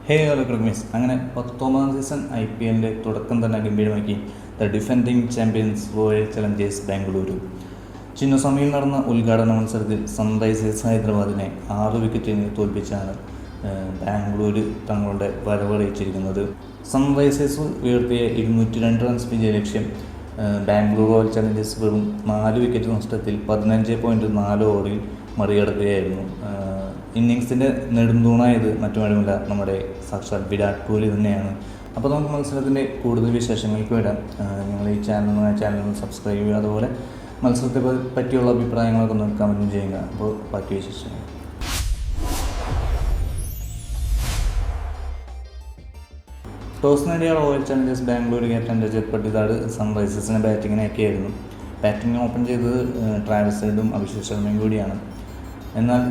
Hello ക്രിഗ്മിസ്. അങ്ങനെ 19ാം season IPLൻ്റെ തുടക്കം തന്നെ ഗംഭീരമാക്കി the defending champions Royal Challengers Bengaluru. ചിന്നസ്വാമിയിൽ നടന്ന ഉദ്ഘാടന മത്സരത്തിൽ സൺറൈസേഴ്സ് ഹൈദരാബാദിനെ 6 വിക്കറ്റിന് തോൽപ്പിച്ചാണ് ബാംഗ്ലൂര് തങ്ങളുടെ വരവറിയിച്ചിരിക്കുന്നത്. സൺറൈസേഴ്സ് ഉയർത്തിയ 202 റൺസ് വിജയലക്ഷ്യം ബാംഗ്ലൂർ റോയൽ ചലഞ്ചേഴ്സ് വെറും 4 വിക്കറ്റ് നഷ്ടത്തിൽ 15.4 ഓവറിൽ മറികടക്കുകയായിരുന്നു. ഇന്നിങ്സിൻ്റെ നെടുന്തൂണായത് മറ്റുമാരുമില്ല, നമ്മുടെ സാക്ഷാൽ വിരാട് കോഹ്ലി തന്നെയാണ്. അപ്പോൾ നമുക്ക് മത്സരത്തിൻ്റെ കൂടുതൽ വിശേഷങ്ങൾക്ക് വരാം. നിങ്ങൾ ഈ ചാനൽ സബ്സ്ക്രൈബ് ചെയ്യുക, അതുപോലെ മത്സരത്തെ പറ്റിയുള്ള അഭിപ്രായങ്ങളൊക്കെ ഒന്ന് കമൻറ്റ് ചെയ്യുക. അപ്പോൾ ബാക്കി വിശേഷങ്ങൾ. ടോസ് നേടിയ Royal Challengers Bangalore captain Rajat Patidar സൺറൈസേഴ്സിനെ ബാറ്റിങ്ങിനൊക്കെയായിരുന്നു. ബാറ്റിംഗ് ഓപ്പൺ ചെയ്തത് ട്രാവിസ് ഹെഡും അഭിഷേക് ശർമ്മയും കൂടിയാണ്. എന്നാൽ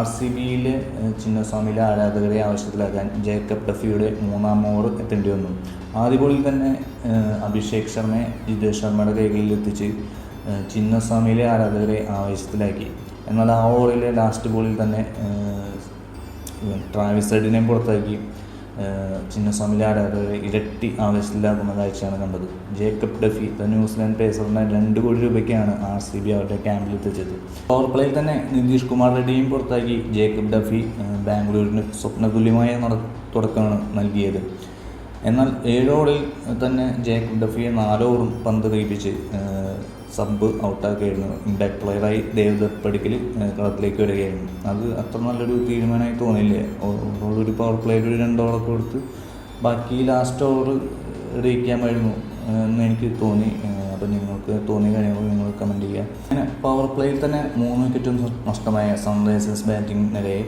RCBയിലെ ചിന്നസ്വാമിയിലെ ആരാധകരെ ആവശ്യത്തിലാക്കാൻ ജേക്കബ് ഡഫിയുടെ 3ാം ഓവർ എത്തേണ്ടി വന്നു. ആദ്യ ബോളിൽ തന്നെ അഭിഷേക് ശർമ്മയെ ജിതേഷ് ശർമ്മയുടെ കൈകളിൽ എത്തിച്ച് ചിന്നസ്വാമിയിലെ ആരാധകരെ ആവേശത്തിലാക്കി. എന്നാൽ ആ ഓവറിലെ ലാസ്റ്റ് ബോളിൽ തന്നെ ട്രാവിസ് ഹെഡിനെയും പുറത്താക്കി ചിന്നസ്വാമിയിലെ ആരാധകരെ ഇരട്ടി ആവേശത്തിലാക്കുന്ന കാഴ്ചയാണ് കണ്ടത്. ജേക്കബ് ഡഫി ന്യൂസിലാൻഡ് പേസറിനെ 2 കോടി രൂപയ്ക്കാണ് RCB അവരുടെ ക്യാമ്പിൽ എത്തിച്ചത്. പവർ പ്ലേയിൽ തന്നെ നിതീഷ് കുമാർ റെഡ്ഡിയും പുറത്താക്കി ജേക്കബ് ഡഫി ബാംഗ്ലൂരിന് സ്വപ്നതുല്യമായ തുടക്കമാണ് നൽകിയത്. എന്നാൽ 7 ഓവറിൽ തന്നെ ജേക്കബ് ഡഫിയെ 4 ഓവറും പന്ത് കഴിപ്പിച്ച് സബ് ഔട്ടാക്കുകയായിരുന്നു. ഇമ്പാക്ട് പ്ലെയറായി ദേവദത്ത് പടിക്കൽ കളത്തിലേക്ക് വരികയായിരുന്നു. അത് അത്ര നല്ലൊരു തീരുമാനമായി തോന്നിയില്ലേ? ഒരു പവർ പ്ലേയിൽ ഒരു 2 ഓവറൊക്കെ കൊടുത്ത് ബാക്കി ലാസ്റ്റ് ഓവർ ഇടിയിക്കാമായിരുന്നു എന്ന് എനിക്ക് തോന്നി. അപ്പോൾ നിങ്ങൾക്ക് തോന്നിയ കാര്യങ്ങൾ നിങ്ങൾ കമൻറ്റ് ചെയ്യുക. അങ്ങനെ പവർ പ്ലേയിൽ തന്നെ 3 വിക്കറ്റും നഷ്ടമായ സൺറൈസേഴ്സ് ബാറ്റിംഗ് നിരയെ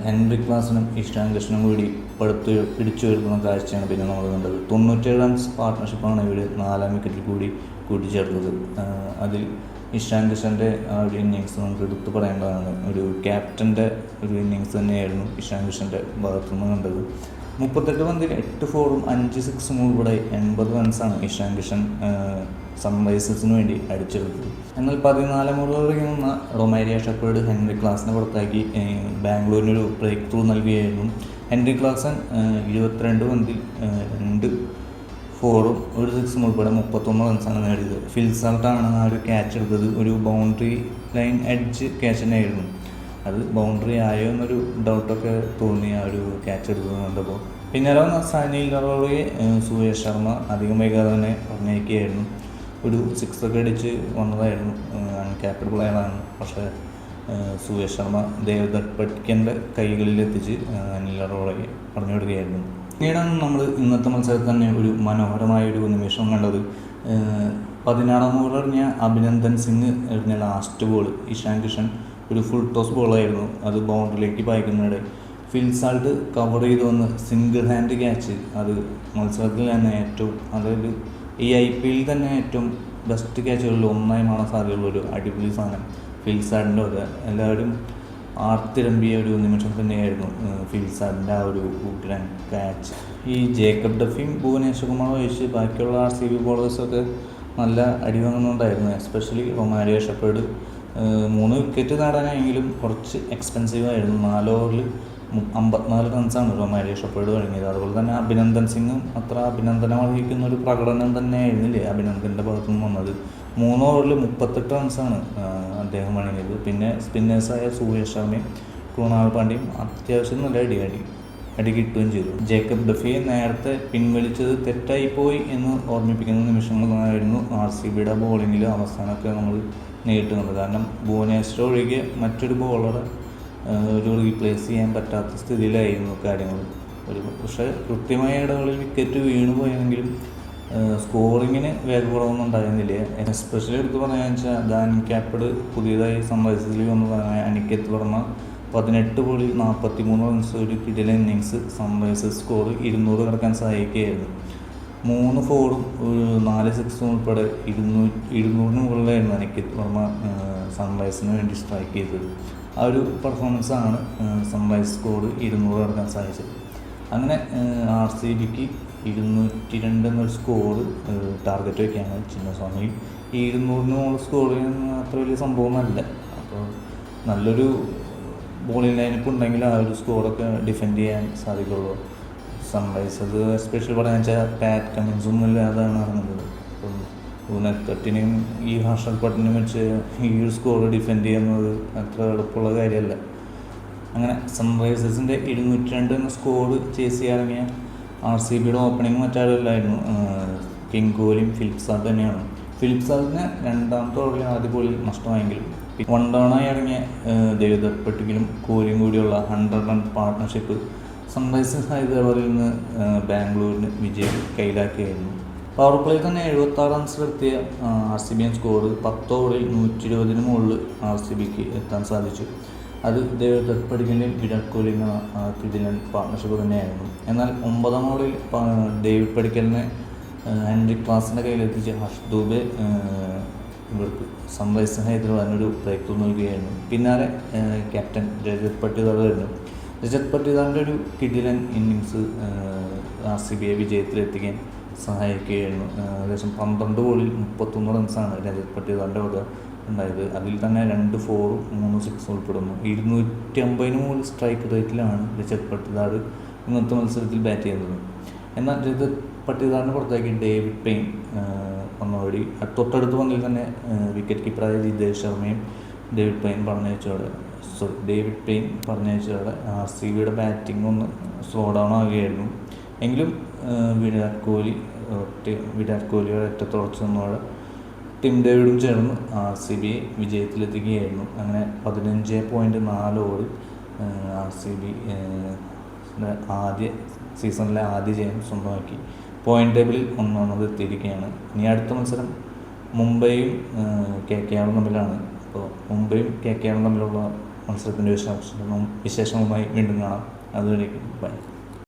ഹെൻറി ക്ലാസനും ഇഷാൻ കിഷനും കൂടി പിടിച്ചുയർത്തുന്ന കാഴ്ചയാണ് പിന്നെ നമ്മൾ കണ്ടത്. 97 റൺസ് പാർട്ട്ണർഷിപ്പാണ് ഇവർ 4ാം വിക്കറ്റിൽ കൂടി കൂട്ടിച്ചേർത്തത്. അതിൽ ഇഷാൻ കിഷൻ്റെ ആ ഒരു ഇന്നിങ്സ് നമുക്ക് എടുത്തു പറയേണ്ടതാണ്. ഒരു ക്യാപ്റ്റൻ്റെ ഒരു ഇന്നിങ്സ് തന്നെയായിരുന്നു ഇഷാൻ കിഷൻ്റെ ഭാഗത്തുനിന്ന് കണ്ടത്. 38 പന്തിൽ 8 ഫോറും 5 സിക്സും ഉൾപ്പെടെ 80 റൺസാണ് ഇഷാൻ കിഷൻ സൺറൈസേഴ്സിന് വേണ്ടി അടിച്ചെടുത്തത്. എന്നാൽ 14ാം ഓവറിൽ നിന്ന റൊമാരിയ ഷെപ്പേർഡ് ഹെൻറി ക്ലാസിനെ പുറത്താക്കി ബാംഗ്ലൂരിനൊരു ബ്രേക്ക് ത്രൂ നൽകുകയായിരുന്നു. ഹെൻറി ക്ലാസൻ 22 പന്തിൽ 2 ഫോറും 1 സിക്സും ഉൾപ്പെടെ 31 റൺസാണ് നേടിയത്. ഫിൽസാൾട്ടാണ് ആ ഒരു ക്യാച്ച് എടുത്തത്. ഒരു ബൗണ്ടറി ലൈൻ എഡ്ജ് ക്യാച്ച് തന്നെയായിരുന്നു. അത് ബൗണ്ടറി ആയോ എന്നൊരു ഡൗട്ടൊക്കെ തോന്നി ആ ഒരു ക്യാച്ച് എടുത്തത് കണ്ടപ്പോൾ. പിന്നാലെ വന്ന സനിൽ നറോളയെ സുരേഷ് ശർമ്മ അധികം വൈകാതെ തന്നെ പറഞ്ഞയക്കുകയായിരുന്നു. ഒരു 6 ഒക്കെ അടിച്ച് വന്നതായിരുന്നു. അൺക്യാപ്ഡ് പ്ലെയറാണ്. പക്ഷേ സുരേഷ് ശർമ്മ ദേവദത്ത് പടിക്കലിൻ്റെ കൈകളിൽ എത്തിച്ച് അനിൽ നറോളയെ പറഞ്ഞു വിടുകയായിരുന്നു. പിന്നീടാണ് നമ്മൾ ഇന്നത്തെ മത്സരത്തിൽ തന്നെ ഒരു മനോഹരമായൊരു നിമിഷം കണ്ടത്. 16ാം ഓവർ എറിഞ്ഞ അഭിനന്ദൻ സിംഗ് എറിഞ്ഞ ലാസ്റ്റ് ബോൾ ഇഷാൻ കിഷൻ ഒരു ഫുൾ ടോസ് ബോളായിരുന്നു. അത് ബൗണ്ടറിയിലേക്ക് പായിക്കുന്നതിടെ ഫിൽസാൾട്ട് കവർ ചെയ്ത് വന്ന് സിംഗിൾ ഹാൻഡ് ക്യാച്ച്. അത് മത്സരത്തിൽ തന്നെ അതായത് ഈ IPL തന്നെ ഏറ്റവും ബെസ്റ്റ് ക്യാച്ചുകളിൽ ഒന്നായി മാറാൻ സാധ്യതയുള്ളൊരു അടിപൊളി സാധനം ഫിൽസാൾട്ടിൻ്റെ വക. എല്ലാവരും ആർത്തിരമ്പിയ ഒരു നിമിഷം തന്നെയായിരുന്നു ഫിൽസാൾട്ടിൻ്റെ ആ ഒരു ഉഗ്രൻ ക്യാച്ച്. ഈ ജേക്കബ് ഡഫിയും ഭുവനേശ്വർ കുമാർ ഒഴിച്ച് ബാക്കിയുള്ള RCB ബോളേഴ്സൊക്കെ നല്ല അടി വാങ്ങുന്നുണ്ടായിരുന്നു. എസ്പെഷ്യലി റൊമാരിയ ഷെപ്പേർഡ് 3 വിക്കറ്റ് നേടാനായെങ്കിലും കുറച്ച് എക്സ്പെൻസീവ് ആയിരുന്നു. 4 ഓവറിൽ 54 റൺസാണ് റൊമാരിയ ഷെപ്പേർഡ് വഴങ്ങിയത്. അതുപോലെ തന്നെ അഭിനന്ദൻ സിംഗും അത്ര അഭിനന്ദനം അർഹിക്കുന്ന ഒരു പ്രകടനം തന്നെ ആയിരുന്നില്ലേ അഭിനന്ദൻ്റെ ഭാഗത്തുനിന്ന് വന്നത്. 3 ഓവറിൽ 38 റൺസാണ് അദ്ദേഹം വഴങ്ങിയത്. പിന്നെ സ്പിന്നേഴ്സായ സുരേഷ് ശർമ്മയും കൃണാൽ പാണ്ഡ്യയും അത്യാവശ്യം നല്ല അടി കിട്ടുകയും ചെയ്തു. ജേക്കബ് ഡഫിയെ നേരത്തെ പിൻവലിച്ചത് തെറ്റായിപ്പോയി എന്ന് ഓർമ്മിപ്പിക്കുന്ന നിമിഷങ്ങളായിരുന്നു RCBയുടെ ബോളിങ്ങിൽ അവസാനമൊക്കെ നമ്മൾ നേരിട്ടുന്നത്. കാരണം ഭുവനേശ്വർ ഒഴികെ മറ്റൊരു ബോളറെ ഒരു റീപ്ലേസ് ചെയ്യാൻ പറ്റാത്ത സ്ഥിതിയിലായിരുന്നു കാര്യങ്ങൾ. പക്ഷേ കൃത്യമായ ഇടങ്ങളിൽ വിക്കറ്റ് വീണു പോയെങ്കിലും സ്കോറിങ്ങിന് വേഗക്കുറവൊന്നും ഉണ്ടായിരുന്നില്ല. എസ്പെഷ്യലി എടുത്ത് പറയാന്ന് വെച്ചാൽ അൺക്യാപ്ഡ് പുതിയതായി സൺറൈസേഴ്സിൽ വന്നതായ അനികേത് വർമ്മ 18 ബോളിൽ 43 റൺസ് ഒരു കിടിലൻ ഇന്നിങ്സ്. സൺറൈസേഴ്സ് സ്കോർ 200 കടക്കാൻ സഹായിക്കുകയായിരുന്നു. 3 ഫോറും 4 സിക്സും ഉൾപ്പെടെ 200 മുകളിലായിരുന്നു അനികേത് വർമ്മ സൺറൈസിന് വേണ്ടി സ്ട്രൈക്ക് ചെയ്തത്. ആ ഒരു പെർഫോമൻസാണ് സൺറൈസ് സ്കോർ 200 കടക്കാൻ സാധിച്ചത്. അങ്ങനെ RCBക്ക് 202 എന്നൊരു സ്കോർ ടാർഗറ്റ് വയ്ക്കുകയാണ് ചിന്നസ്വാമി. ഈ 200 സ്കോർ ചെയ്യുന്ന അത്ര വലിയ സംഭവമല്ല. അപ്പോൾ നല്ലൊരു ബോളിംഗ് ലൈനപ്പ് ഉണ്ടെങ്കിൽ ആ ഒരു സ്കോറൊക്കെ ഡിഫെൻഡ് ചെയ്യാൻ സാധിക്കുള്ളൂ. സൺറൈസേഴ്സ് എസ്പെഷ്യലി പറയാന്ന് വെച്ചാൽ പാറ്റ് കമ്മിൻസൊന്നും ഇല്ലാതാണ് ഇറങ്ങുന്നത്. അപ്പം ഉനത്തട്ടിനെയും ഈ ഹർഷൽ പട്ടനെയും വെച്ച് ഈ ഒരു സ്കോർ ഡിഫെൻഡ് ചെയ്യുന്നത് അത്ര എളുപ്പമുള്ള കാര്യമല്ല. അങ്ങനെ സൺറൈസേഴ്സിൻ്റെ 202 എന്ന സ്കോർ ചേസ് ചെയ്യാനിറങ്ങിയ RCBയുടെ ഓപ്പണിംഗ് മറ്റാരുമില്ലായിരുന്നു, കിങ് കോഹ്ലിയും ഫിലിപ്പ് സാൾട്ട് തന്നെയാണ്. ഫിലിപ്പ് സാൾട്ടിന് രണ്ടാമത്തെ ഓവറിൽ ആദ്യ ബോളിൽ നഷ്ടമായെങ്കിലും വൺ ഡൗണായി ഇറങ്ങിയ ദേവദത്ത് പട്ടിക്കലും കോഹ്ലിയും കൂടിയുള്ള 100 റൺ പാർട്ട്ണർഷിപ്പ് സൺറൈസേഴ്സ് ഹൈദരാബാദിൽ നിന്ന് ബാംഗ്ലൂരിന് വിജയം കൈലാക്കിയായിരുന്നു. പവർ പ്ലേയിൽ തന്നെ 76 റൺസ് എടുത്തിയ RCB സ്കോർ 10 ഓവറിൽ 120 മുകളിൽ RCBക്ക് എത്താൻ സാധിച്ചു. അത് ദേവദത്ത് പടിക്കലിൻ്റെയും വിരാട് കോഹ്ലിയും കിടിലൻ പാർട്ട്ണർഷിപ്പ് തന്നെയായിരുന്നു. എന്നാൽ 9ാം ഓവറിൽ ഡേവിഡ് പടിക്കലിനെ ഹെൻറി ക്ലാസിൻ്റെ കയ്യിലെത്തിച്ച് ഹർഷ് ദൂബെ ഇവർക്ക് സൺറൈസേഴ്സ് ഹൈദരാബാദിനൊരു ബ്രേക്ക് ത്രൂ നൽകുകയായിരുന്നു. പിന്നാലെ ക്യാപ്റ്റൻ രജത് പട്ടിദാർ ആയിരുന്നു. രജത് പട്ടിദാറിൻ്റെ ഒരു കിടിലൻ ഇന്നിങ്സ് RCBയെ വിജയത്തിലെത്തിക്കാൻ സഹായിക്കുകയായിരുന്നു. ഏകദേശം 12 ബോളിൽ 31 റൺസാണ് രജത് പട്ടിദാറിൻ്റെ വക ഉണ്ടായത്. അതിൽ തന്നെ 2 4ഉം 3 6 ഉൾപ്പെടുന്നു. 250 മുകളിൽ സ്ട്രൈക്ക് റേറ്റിലാണ് രജത് പട്ടിദാർ ഇന്നത്തെ മത്സരത്തിൽ ബാറ്റ് ചെയ്യുന്നത്. എന്നാൽ രജത് പട്ടിദാറിനെ പുറത്താക്കി ഡേവിഡ് പെയിൻ വന്നതോടെ തൊട്ടടുത്ത് പന്തിൽ തന്നെ വിക്കറ്റ് കീപ്പറായ ജിതേഷ് ശർമ്മയും ഡേവിഡ് പെയിൻ പറഞ്ഞയച്ചതോടെ RCBയുടെ ബാറ്റിംഗ് ഒന്ന് സ്ലോ ഡൗൺ ആവുകയായിരുന്നു. എങ്കിലും വിരാട് കോഹ്ലിയുടെ ഒറ്റത്തുടച്ചു നിന്നതോടെ ടിം ഡേവിഡും ചേർന്ന് RCBയെ വിജയത്തിലെത്തിക്കുകയായിരുന്നു. അങ്ങനെ 15.4 ഓവറിൽ RCB സീസണിലെ ആദ്യ ജയം സ്വന്തമാക്കി പോയിന്റ് ടേബിളിൽ ഒന്നാമത് എത്തിയിരിക്കുകയാണ്. ഇനി അടുത്ത മത്സരം മുംബൈയും KKR തമ്മിലാണ്. അപ്പോൾ മുംബൈയും KKR തമ്മിലുള്ള മത്സരത്തിൻ്റെ വിശേഷങ്ങളുമായി വീണ്ടും കാണാം. അതുവരേക്കും ബൈ.